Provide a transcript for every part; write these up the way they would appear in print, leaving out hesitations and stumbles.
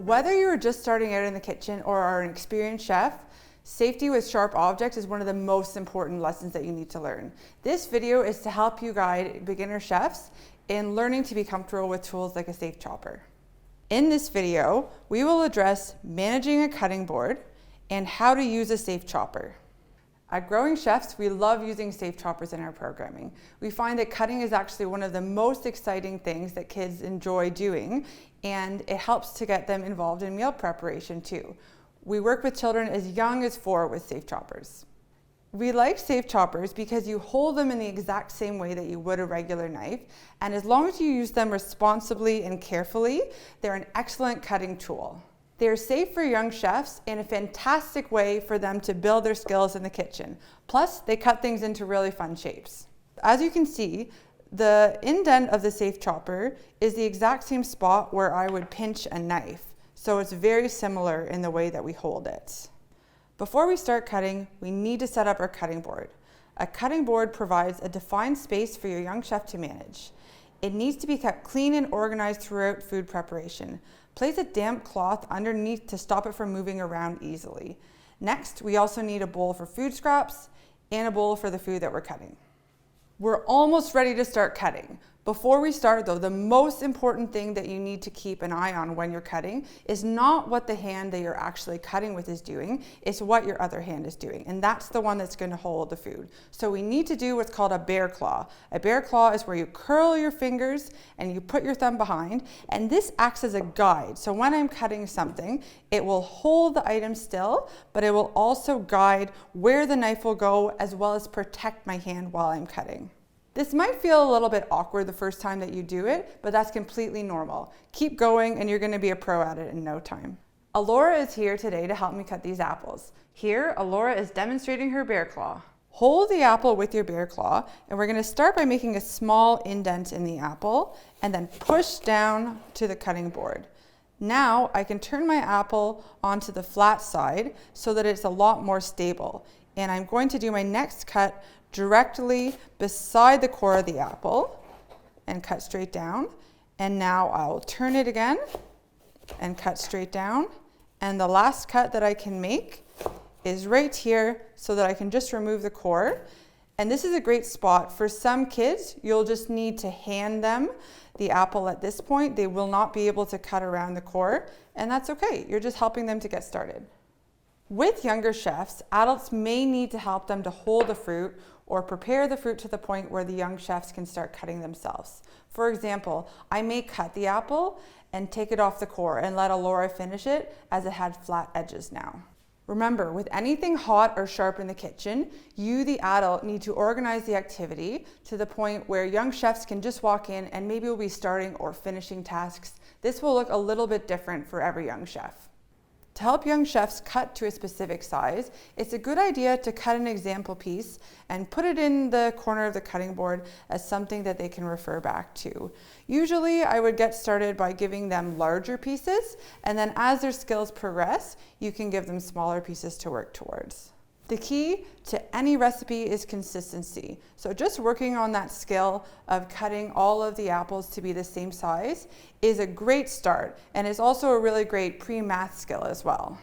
Whether you're just starting out in the kitchen or are an experienced chef, safety with sharp objects is one of the most important lessons that you need to learn. This video is to help you guide beginner chefs in learning to be comfortable with tools like a safe chopper. In this video, we will address managing a cutting board and how to use a safe chopper. At Growing Chefs, we love using safe choppers in our programming. We find that cutting is actually one of the most exciting things that kids enjoy doing, and it helps to get them involved in meal preparation too. We work with children as young as 4 with safe choppers. We like safe choppers because you hold them in the exact same way that you would a regular knife, and as long as you use them responsibly and carefully, they're an excellent cutting tool. They're safe for young chefs and a fantastic way for them to build their skills in the kitchen. Plus, they cut things into really fun shapes. As you can see, the indent of the safe chopper is the exact same spot where I would pinch a knife. So it's very similar in the way that we hold it. Before we start cutting, we need to set up our cutting board. A cutting board provides a defined space for your young chef to manage. It needs to be kept clean and organized throughout food preparation. Place a damp cloth underneath to stop it from moving around easily. Next, we also need a bowl for food scraps and a bowl for the food that we're cutting. We're almost ready to start cutting. Before we start though, the most important thing that you need to keep an eye on when you're cutting is not what the hand that you're actually cutting with is doing, it's what your other hand is doing. And that's the one that's going to hold the food. So we need to do what's called a bear claw. A bear claw is where you curl your fingers and you put your thumb behind, and this acts as a guide. So when I'm cutting something, it will hold the item still, but it will also guide where the knife will go as well as protect my hand while I'm cutting. This might feel a little bit awkward the first time that you do it, but that's completely normal. Keep going and you're going to be a pro at it in no time. Alora is here today to help me cut these apples. Here, Alora is demonstrating her bear claw. Hold the apple with your bear claw, and we're going to start by making a small indent in the apple and then push down to the cutting board. Now I can turn my apple onto the flat side so that it's a lot more stable. And I'm going to do my next cut directly beside the core of the apple and cut straight down. And now I'll turn it again and cut straight down. And the last cut that I can make is right here so that I can just remove the core. And this is a great spot. For some kids, you'll just need to hand them the apple at this point. They will not be able to cut around the core, and that's okay. You're just helping them to get started. With younger chefs, adults may need to help them to hold the fruit or prepare the fruit to the point where the young chefs can start cutting themselves. For example, I may cut the apple and take it off the core and let Alora finish it as it had flat edges now. Remember, with anything hot or sharp in the kitchen, you, the adult, need to organize the activity to the point where young chefs can just walk in and maybe we'll be starting or finishing tasks. This will look a little bit different for every young chef. To help young chefs cut to a specific size, it's a good idea to cut an example piece and put it in the corner of the cutting board as something that they can refer back to. Usually I would get started by giving them larger pieces, and then as their skills progress, you can give them smaller pieces to work towards. The key to any recipe is consistency. So just working on that skill of cutting all of the apples to be the same size is a great start, and is also a really great pre-math skill as well.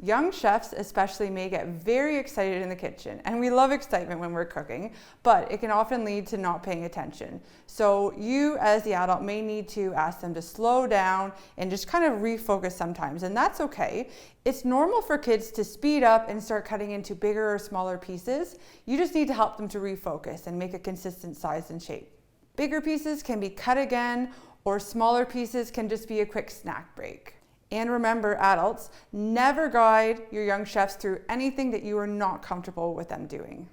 Young chefs especially may get very excited in the kitchen, and we love excitement when we're cooking, but it can often lead to not paying attention. So you as the adult may need to ask them to slow down and just kind of refocus sometimes, and that's okay. It's normal for kids to speed up and start cutting into bigger or smaller pieces. You just need to help them to refocus and make a consistent size and shape. Bigger pieces can be cut again, or smaller pieces can just be a quick snack break. And remember, adults, never guide your young chefs through anything that you are not comfortable with them doing.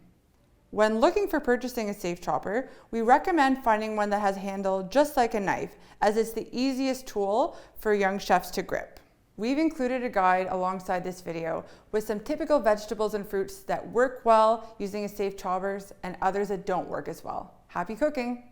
When looking for purchasing a safe chopper, we recommend finding one that has a handle just like a knife, as it's the easiest tool for young chefs to grip. We've included a guide alongside this video with some typical vegetables and fruits that work well using a safe choppers and others that don't work as well. Happy cooking!